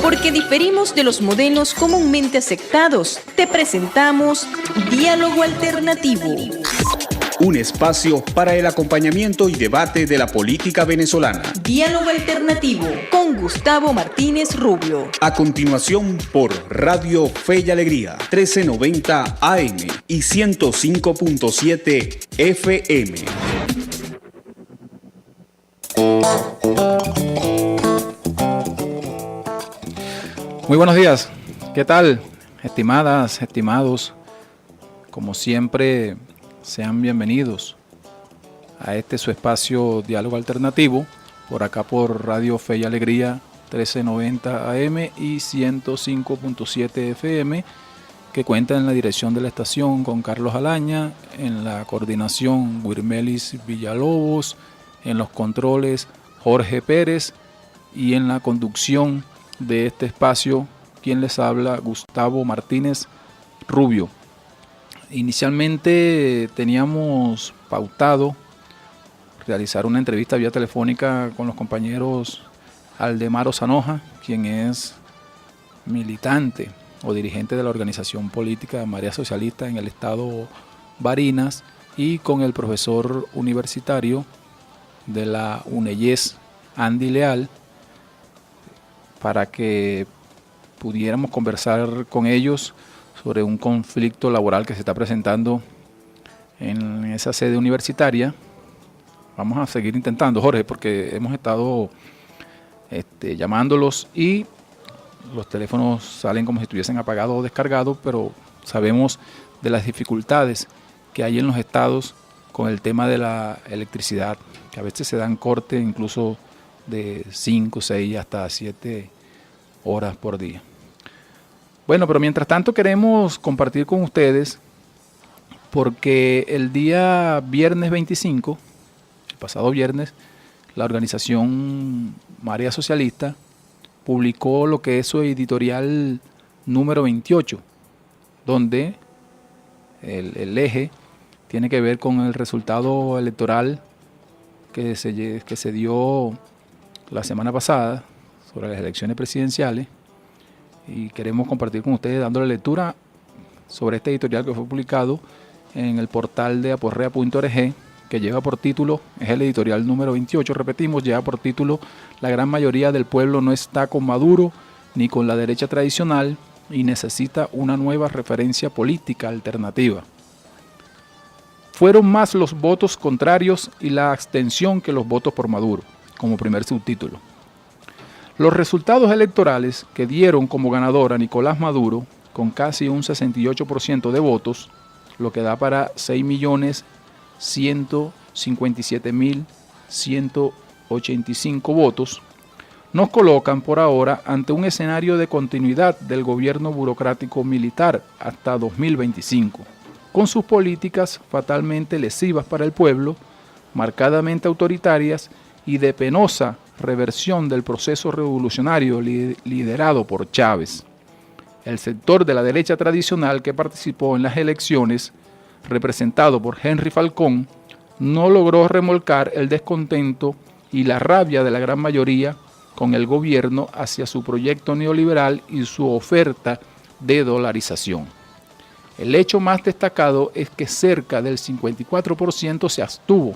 Porque diferimos de los modelos comúnmente aceptados, te presentamos Diálogo Alternativo. Un espacio para el acompañamiento y debate de la política venezolana. Diálogo Alternativo con Gustavo Martínez Rubio. A continuación por Radio Fe y Alegría, 1390 AM y 105.7 FM. Muy buenos días, ¿qué tal? Estimadas, estimados, como siempre, sean bienvenidos a este su espacio Diálogo Alternativo, por acá por Radio Fe y Alegría, 1390 AM y 105.7 FM, que cuenta en la dirección de la estación con Carlos Alaña, en la coordinación Wirmelis Villalobos, en los controles Jorge Pérez y en la conducción de este espacio, quien les habla, Gustavo Martínez Rubio. Inicialmente teníamos pautado realizar una entrevista vía telefónica con los compañeros Aldemaro Zanoja, quien es militante o dirigente de la organización política Marea Socialista en el estado Barinas, y con el profesor universitario de la UNEYES, Andy Leal, para que pudiéramos conversar con ellos sobre un conflicto laboral que se está presentando en esa sede universitaria. Vamos a seguir intentando, Jorge, porque hemos estado llamándolos y los teléfonos salen como si estuviesen apagados o descargados, pero sabemos de las dificultades que hay en los estados con el tema de la electricidad, que a veces se dan cortes incluso de 5, 6 hasta 7 horas por día. Bueno, pero mientras tanto queremos compartir con ustedes, porque el día viernes 25, el pasado viernes, la organización Marea Socialista publicó lo que es su editorial número 28, donde el eje tiene que ver con el resultado electoral que se dio la semana pasada sobre las elecciones presidenciales, y queremos compartir con ustedes dándole lectura sobre este editorial que fue publicado en el portal de aporrea.org, que lleva por título, es el editorial número 28, repetimos, lleva por título: La gran mayoría del pueblo no está con Maduro ni con la derecha tradicional y necesita una nueva referencia política alternativa. Fueron más los votos contrarios y la abstención que los votos por Maduro, como primer subtítulo. Los resultados electorales que dieron como ganador a Nicolás Maduro, con casi un 68% de votos, lo que da para 6.157.185 votos, nos colocan por ahora ante un escenario de continuidad del gobierno burocrático militar hasta 2025, con sus políticas fatalmente lesivas para el pueblo, marcadamente autoritarias y de penosa reversión del proceso revolucionario liderado por Chávez. El sector de la derecha tradicional que participó en las elecciones, representado por Henry Falcón, no logró remolcar el descontento y la rabia de la gran mayoría con el gobierno hacia su proyecto neoliberal y su oferta de dolarización. El hecho más destacado es que cerca del 54% se abstuvo,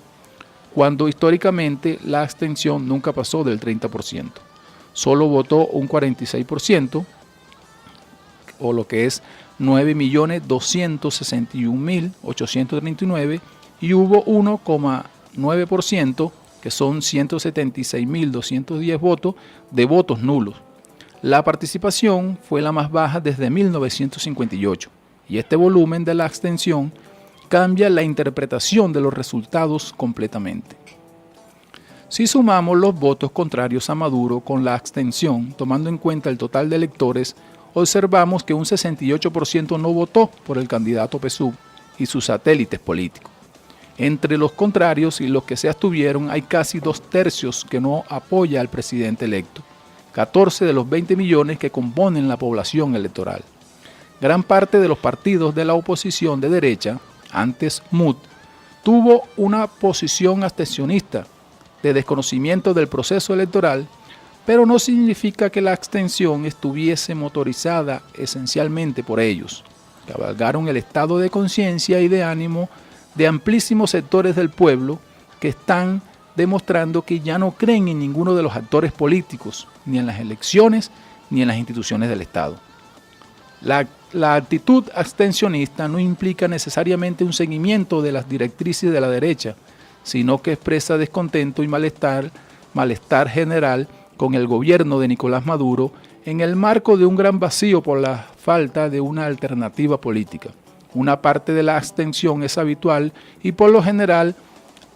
cuando históricamente la abstención nunca pasó del 30%. Solo votó un 46%, o lo que es 9.261.839, y hubo 1,9%, que son 176.210 votos, de votos nulos. La participación fue la más baja desde 1958, y este volumen de la abstención cambia la interpretación de los resultados completamente. Si sumamos los votos contrarios a Maduro con la abstención, tomando en cuenta el total de electores, observamos que un 68% no votó por el candidato PSUV y sus satélites políticos. Entre los contrarios y los que se abstuvieron hay casi 2/3 que no apoya al presidente electo, 14 de los 20 millones que componen la población electoral. Gran parte de los partidos de la oposición de derecha, antes MUD, tuvo una posición abstencionista de desconocimiento del proceso electoral, pero no significa que la abstención estuviese motorizada esencialmente por ellos. Cabalgaron el estado de conciencia y de ánimo de amplísimos sectores del pueblo que están demostrando que ya no creen en ninguno de los actores políticos, ni en las elecciones, ni en las instituciones del Estado. La actitud abstencionista no implica necesariamente un seguimiento de las directrices de la derecha, sino que expresa descontento y malestar general con el gobierno de Nicolás Maduro en el marco de un gran vacío por la falta de una alternativa política. Una parte de la abstención es habitual y por lo general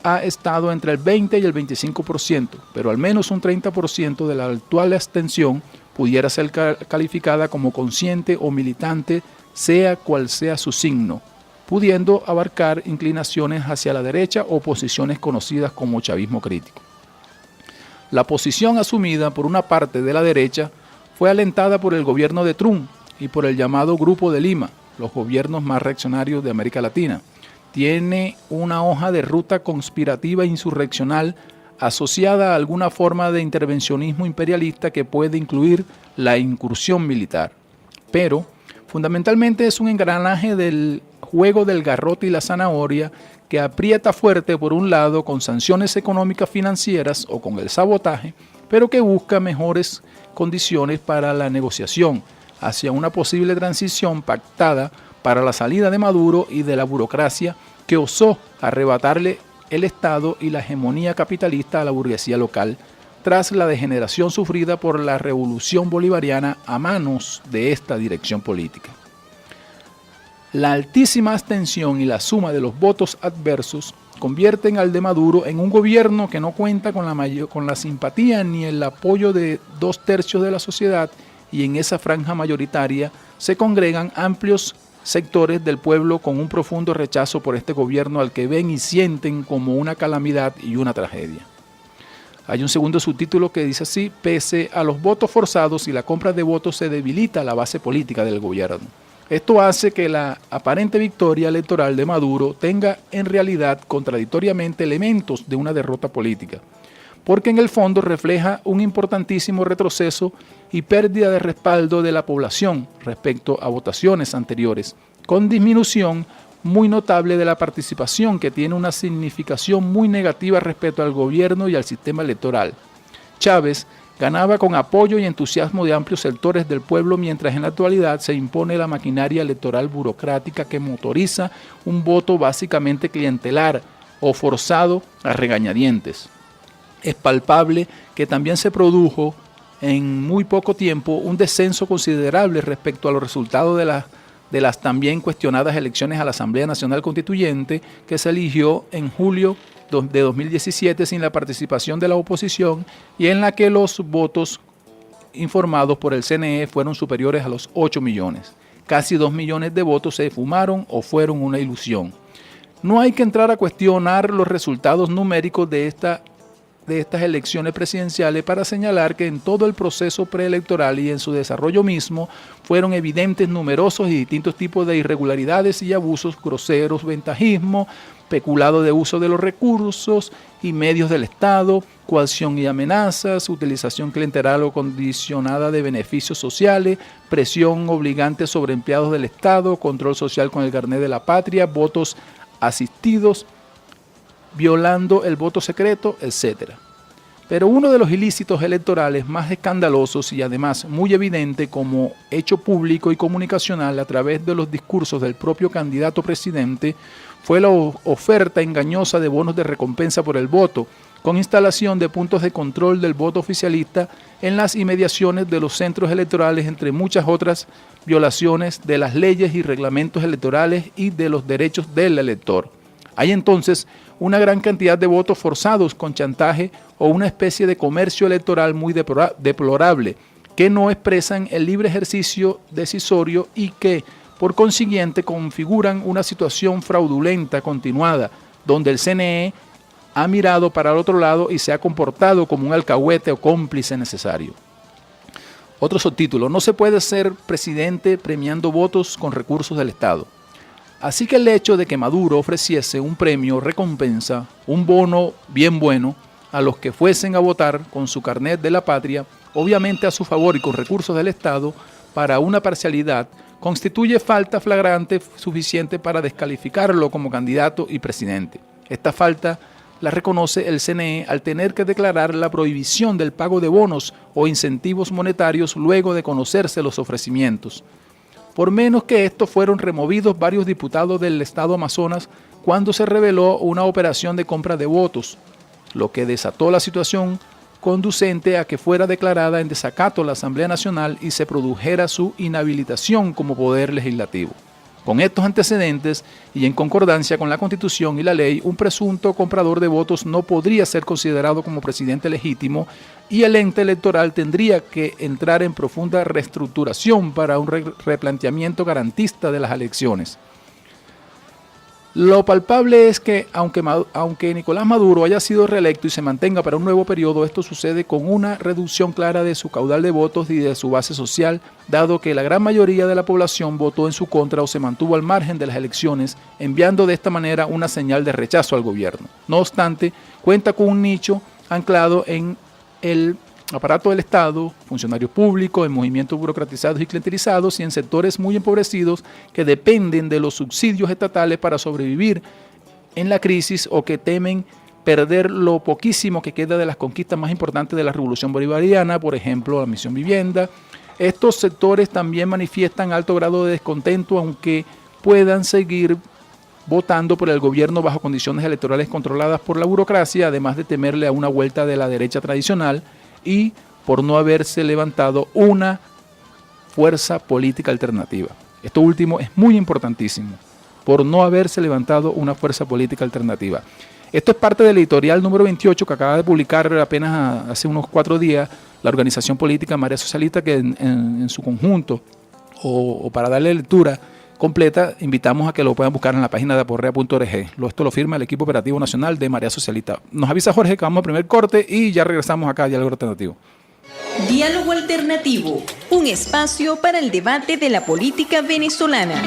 ha estado entre el 20 y el 25%, pero al menos un 30% de la actual abstención pudiera ser calificada como consciente o militante, sea cual sea su signo, pudiendo abarcar inclinaciones hacia la derecha o posiciones conocidas como chavismo crítico. La posición asumida por una parte de la derecha fue alentada por el gobierno de Trump y por el llamado Grupo de Lima, los gobiernos más reaccionarios de América Latina. Tiene una hoja de ruta conspirativa e insurreccional asociada a alguna forma de intervencionismo imperialista que puede incluir la incursión militar. Pero, fundamentalmente es un engranaje del juego del garrote y la zanahoria que aprieta fuerte por un lado con sanciones económicas financieras o con el sabotaje, pero que busca mejores condiciones para la negociación hacia una posible transición pactada para la salida de Maduro y de la burocracia que osó arrebatarle el Estado y la hegemonía capitalista a la burguesía local tras la degeneración sufrida por la revolución bolivariana a manos de esta dirección política. La altísima abstención y la suma de los votos adversos convierten al de Maduro en un gobierno que no cuenta con la simpatía ni el apoyo de 2/3 de la sociedad, y en esa franja mayoritaria se congregan amplios sectores del pueblo con un profundo rechazo por este gobierno al que ven y sienten como una calamidad y una tragedia. Hay un segundo subtítulo que dice así: pese a los votos forzados y la compra de votos se debilita la base política del gobierno. Esto hace que la aparente victoria electoral de Maduro tenga en realidad contradictoriamente elementos de una derrota política, porque en el fondo refleja un importantísimo retroceso y pérdida de respaldo de la población respecto a votaciones anteriores, con disminución muy notable de la participación que tiene una significación muy negativa respecto al gobierno y al sistema electoral. Chávez ganaba con apoyo y entusiasmo de amplios sectores del pueblo, mientras en la actualidad se impone la maquinaria electoral burocrática que motoriza un voto básicamente clientelar o forzado a regañadientes. Es palpable que también se produjo en muy poco tiempo un descenso considerable respecto a los resultados de las también cuestionadas elecciones a la Asamblea Nacional Constituyente, que se eligió en julio de 2017 sin la participación de la oposición y en la que los votos informados por el CNE fueron superiores a los 8 millones. Casi 2 millones de votos se fumaron o fueron una ilusión. No hay que entrar a cuestionar los resultados numéricos de estas elecciones presidenciales para señalar que en todo el proceso preelectoral y en su desarrollo mismo fueron evidentes numerosos y distintos tipos de irregularidades y abusos groseros, ventajismo, peculado de uso de los recursos y medios del Estado, coacción y amenazas, utilización clientelar o condicionada de beneficios sociales, presión obligante sobre empleados del Estado, control social con el carnet de la patria, votos asistidos, violando el voto secreto, etc. Pero uno de los ilícitos electorales más escandalosos y además muy evidente como hecho público y comunicacional a través de los discursos del propio candidato presidente fue la oferta engañosa de bonos de recompensa por el voto, con instalación de puntos de control del voto oficialista en las inmediaciones de los centros electorales, entre muchas otras violaciones de las leyes y reglamentos electorales y de los derechos del elector. Hay entonces una gran cantidad de votos forzados con chantaje o una especie de comercio electoral muy deplorable, que no expresan el libre ejercicio decisorio y que, por consiguiente, configuran una situación fraudulenta continuada, donde el CNE ha mirado para el otro lado y se ha comportado como un alcahuete o cómplice necesario. Otro subtítulo: no se puede ser presidente premiando votos con recursos del Estado. Así que el hecho de que Maduro ofreciese un premio recompensa, un bono bien bueno, a los que fuesen a votar con su carnet de la patria, obviamente a su favor y con recursos del Estado, para una parcialidad, constituye falta flagrante suficiente para descalificarlo como candidato y presidente. Esta falta la reconoce el CNE al tener que declarar la prohibición del pago de bonos o incentivos monetarios luego de conocerse los ofrecimientos. Por menos que estos fueron removidos varios diputados del estado Amazonas cuando se reveló una operación de compra de votos, lo que desató la situación conducente a que fuera declarada en desacato la Asamblea Nacional y se produjera su inhabilitación como poder legislativo. Con estos antecedentes y en concordancia con la Constitución y la ley, un presunto comprador de votos no podría ser considerado como presidente legítimo y el ente electoral tendría que entrar en profunda reestructuración para un replanteamiento garantista de las elecciones. Lo palpable es que, aunque Nicolás Maduro haya sido reelecto y se mantenga para un nuevo periodo, esto sucede con una reducción clara de su caudal de votos y de su base social, dado que la gran mayoría de la población votó en su contra o se mantuvo al margen de las elecciones, enviando de esta manera una señal de rechazo al gobierno. No obstante, cuenta con un nicho anclado en el aparato del Estado, funcionarios públicos, en movimientos burocratizados y clientelizados y en sectores muy empobrecidos que dependen de los subsidios estatales para sobrevivir en la crisis o que temen perder lo poquísimo que queda de las conquistas más importantes de la Revolución Bolivariana, por ejemplo, la Misión Vivienda. Estos sectores también manifiestan alto grado de descontento, aunque puedan seguir votando por el gobierno bajo condiciones electorales controladas por la burocracia, además de temerle a una vuelta de la derecha tradicional y por no haberse levantado una fuerza política alternativa. Esto último es muy importantísimo, por no haberse levantado una fuerza política alternativa. Esto es parte del editorial número 28 que acaba de publicar apenas hace unos 4 días la organización política Marea Socialista, que en su conjunto, o para darle lectura completa, invitamos a que lo puedan buscar en la página de aporrea.org. Esto lo firma el equipo operativo nacional de Marea Socialista. Nos avisa Jorge que vamos al primer corte y ya regresamos acá a Diálogo Alternativo. Diálogo Alternativo, un espacio para el debate de la política venezolana.